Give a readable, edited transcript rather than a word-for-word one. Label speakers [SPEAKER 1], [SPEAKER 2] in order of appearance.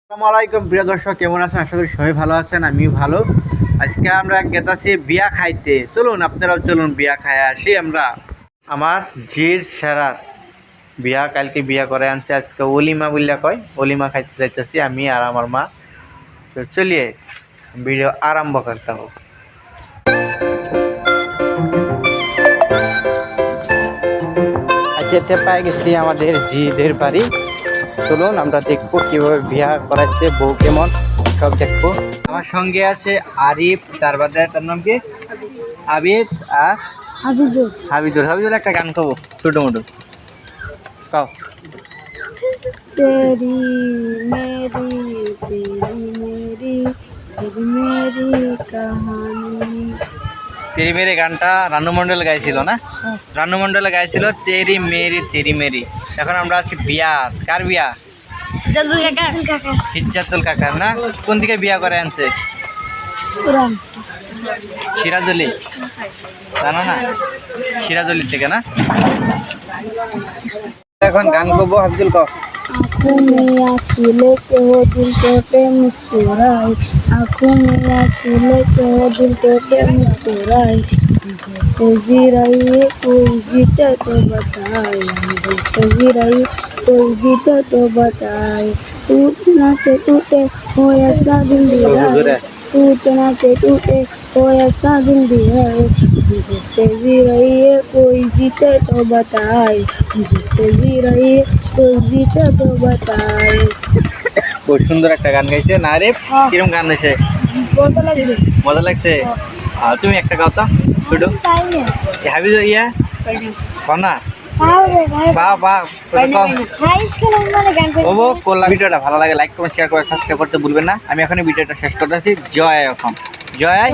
[SPEAKER 1] আসসালামু আলাইকুম প্রিয় দর্শক, কেমন আছেন? আশা করি সবাই ভালো আছেন, আমিও ভালো। আজকে আমরা গেতাছি বিয়া খাইতে। চলুন আপনারাও চলুন, বিয়া খাই আসি আমরা। আমার জির সেরার বিয়া, কালকে বিয়া করে আনছে, আজকে অলিমা বললে কয়, অলিমা খাইতে যাইতেছি আমি আর আমার মা। তো চলিয়ে ভিডিও আরম্ভ করতে হোক। আজকে পাই গেছি আমাদের জিদের বাড়ি। চলুন আমরা দেখবো কিভাবে বিয়া করাচ্ছে, বউ কেমন, সব দেখবো। আমার সঙ্গে আছে আরিফ, তার বাদে তার নাম কি আবিদ আর হাবিদুল। একটা গান খাবো ছোটো মোটো, কাও।
[SPEAKER 2] तेरी मेरी तेरी मेरी तेरी मेरी कहानी।
[SPEAKER 1] তেরি মেরি গানটা রানু মণ্ডল গাইছিল না? রানু মণ্ডলে গাইছিল তেরি মেরি। এখন আমরা আছি বিয়া। কার বিয়া? ইজ্জাতুল কাকার না? কোন দিকে বিয়া করে আনছে? সিরাজলি, জানো না? সিরাজলি থেকে না? এখন গান করবো। হাবিদুল কও।
[SPEAKER 2] आँखों में आंसू लेके हो दिल टूटे मुस्कुराए, आँखों में आंसू लेके हो दिल टूटे मुस्कुराए। जैसे जी रही है कोई जीते तो बताए, जैसे जी रही कोई जीते तो बताए। टूटना के टूटे हो ऐसा दिल दिया, टूटना के टूटे हो ऐसा दिल दिया। जिससे जी रही है कोई जीते तो बताए, जिससे जी रही है कोई जीते तो बताए।
[SPEAKER 1] খুব সুন্দর একটা গান গাইছে না রে? কিরকম গান গাইছে? মজা লাগছে। আর তুমি একটা গাও তো শুধু। হাবি ইয়া কও না? ভিডিওটা ভালো লাগে লাইক কমেন্ট শেয়ার করে সাবস্ক্রাইব করতে ভুলবেন না। আমি এখন ভিডিওটা শেষ করতেছি। জয় এখন, জয়।